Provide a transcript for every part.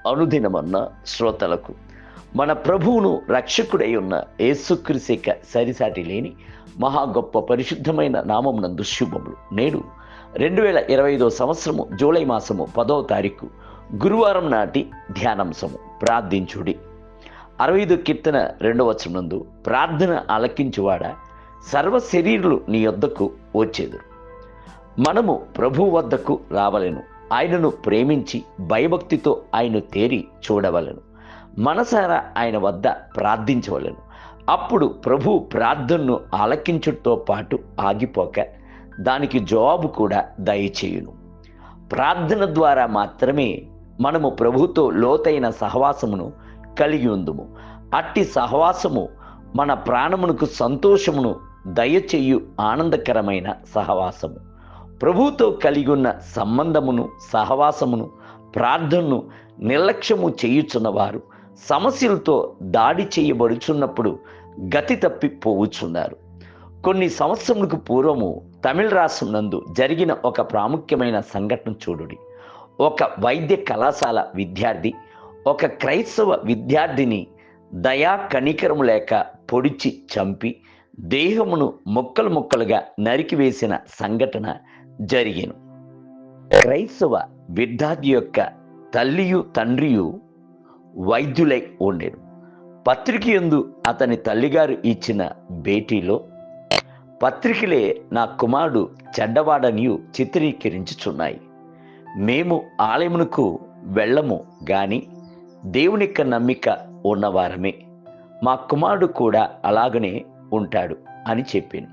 అనుదినమన్న శ్రోతలకు మన ప్రభువును రక్షకుడై ఉన్న యేసుక్రీస్తు యొక్క సరిసాటి లేని మహా గొప్ప పరిశుద్ధమైన నామమునందు శుభములు. నేడు 2025 సంవత్సరము జూలై మాసము 10వ తారీఖు గురువారం నాటి ధ్యానాంశము ప్రార్థించుడి. 65 కీర్తన 2వ వచనమందు ప్రార్థన ఆలకించువాడా సర్వ శరీరులు నీ యొద్దకు వచ్చేదురు. మనము ప్రభు వద్దకు రావలెను, ఆయనను ప్రేమించి భయభక్తితో ఆయన తేరి చూడవలెను, మనసారా ఆయన వద్ద ప్రార్థించవలెను. అప్పుడు ప్రభు ప్రార్థనను ఆలకించుటతో పాటు ఆగిపోక దానికి జవాబు కూడా దయచేయును. ప్రార్థన ద్వారా మాత్రమే మనము ప్రభుతో లోతైన సహవాసమును కలిగి ఉందుము. అట్టి సహవాసము మన ప్రాణమునకు సంతోషమును దయచేయు ఆనందకరమైన సహవాసము. ప్రభుతో కలిగి ఉన్న సంబంధమును సహవాసమును ప్రార్థనను నిర్లక్ష్యము చేయుచున్నవారు సమస్యలతో దాడి చేయబడుచున్నప్పుడు గతి తప్పిపోవచ్చున్నారు. కొన్ని సంవత్సరములకు పూర్వము తమిళ రాష్ట్రం నందు జరిగిన ఒక ప్రాముఖ్యమైన సంఘటన చూడుడి. ఒక వైద్య కళాశాల విద్యార్థి ఒక క్రైస్తవ విద్యార్థిని దయా కనికరము లేక పొడిచి చంపి దేహమును ముక్కలు ముక్కలుగా నరికివేసిన సంఘటన జరిగెను. క్రైస్తవ విద్యార్థి యొక్క తల్లియు తండ్రియు వైద్యులై ఉండెను. పత్రికయందు అతని తల్లిగారు ఇచ్చిన భేటీలో పత్రికలే నా కుమారుడు చెడ్డవాడనియు చిత్రీకరించుచున్నాయి. మేము ఆలయమునకు వెళ్ళము గాని దేవునిక్క నమ్మిక ఉన్నవారమే, మా కుమారుడు కూడా అలాగనే ఉంటాడు అని చెప్పాను.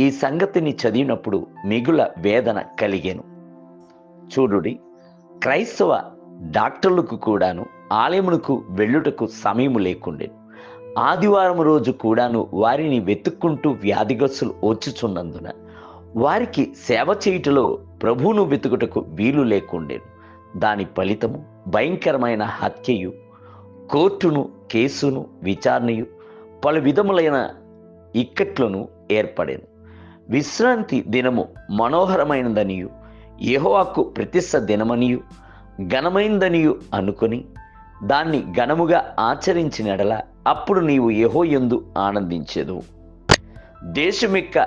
ఈ సంగతిని చదివినప్పుడు మిగుల వేదన కలిగెను. చూడుడి, క్రైస్తవ డాక్టర్లకు కూడాను ఆలయమునకు వెళ్ళుటకు సమయము లేకుండెను. ఆదివారం రోజు కూడాను వారిని వెతుక్కుంటూ వ్యాధిగ్రస్తులు వచ్చుచున్నందున వారికి సేవ చేయుటలో ప్రభువును వెతుకుటకు వీలు లేకుండెను. దాని ఫలితము భయంకరమైన హత్యయు, కోర్టును, కేసును, విచారణయు, పలు విధములైన ఇక్కట్లను ఏర్పడెను. విశ్రాంతి దినము మనోహరమైనదనియు యెహోవాకు ప్రతిష్ఠ దినమనియు ఘనమైందనియు అనుకొని దాన్ని ఘనముగా ఆచరించినడల అప్పుడు నీవు యెహోవాయందు ఆనందించెదు. దేశం యొక్క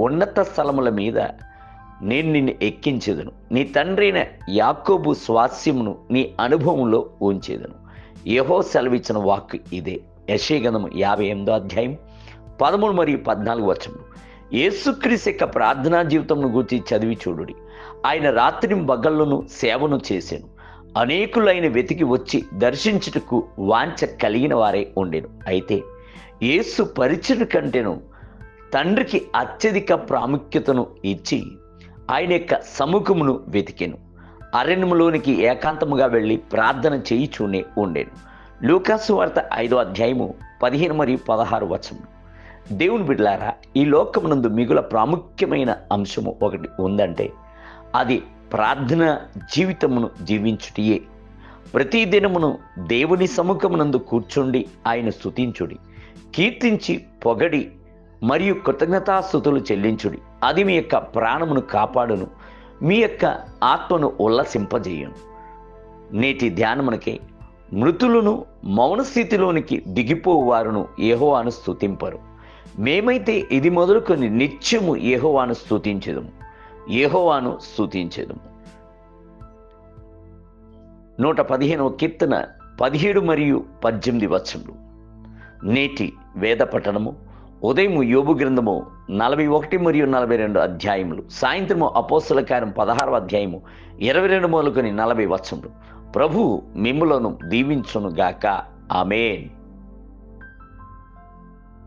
ఉన్నత స్థలముల మీద నేను నిన్ను ఎక్కించెదను, నీ తండ్రైన యాకోబు స్వాస్యమును నీ అనుభవంలో ఉంచేదను. యెహోవా సెలవిచ్చిన వాక్కు ఇదే. యెషయా గ్రంథము 58వ అధ్యాయం 13 మరియు 14 వచనములు. యేసుక్రీస్తు యొక్క ప్రార్థనా జీవితంను గురించి చదివి చూడుడి. ఆయన రాత్రి పగళ్ళను సేవను చేశాను. అనేకులైన వెతికి వచ్చి దర్శించుటకు వాంఛ కలిగిన వారే ఉండెను. అయితే యేసు పరిచర్య కంటేను తండ్రికి అత్యధిక ప్రాముఖ్యతను ఇచ్చి ఆయన యొక్క సముఖమును వెతికెను. అరణ్యములోనికి ఏకాంతముగా వెళ్ళి ప్రార్థన చేయుచూనే ఉండెను. లూకాసు వార్త 5వ అధ్యాయము 15 మరియు 16 వచనం. దేవుని బిడ్డలారా, ఈ లోకమునందు మిగుల ప్రాముఖ్యమైన అంశము ఒకటి ఉందంటే అది ప్రార్థన జీవితమును జీవించుటియే. ప్రతిదినమును దేవుని సముఖమునందు కూర్చుండి ఆయన స్తుతించుడి, కీర్తించి పొగడి మరియు కృతజ్ఞతాస్తుతులు చెల్లించుడి. అది మీ యొక్క ప్రాణమును కాపాడును, మీ యొక్క ఆత్మను ఉల్లసింపజేయును. నేటి ధ్యానమునకే మృతులను మౌన స్థితిలోనికి దిగిపోవారును యెహోవాను స్తుతింపరు. మేమైతే ఇది మొదలుకొని నిత్యము యెహోవాను స్తుతించెదము, యెహోవాను స్తుతించెదము. 115వ కీర్తన 17 మరియు 18 వచనములు. నేటి వేద పఠనము ఉదయం యోబు గ్రంథము 41 మరియు 42 అధ్యాయములు, సాయంత్రము అపోస్తల కార్యం 16వ అధ్యాయము 22 మొదలుకొని 40 వచనములు. ప్రభువు మిమ్ములను దీవించునుగాక. ఆమేన్.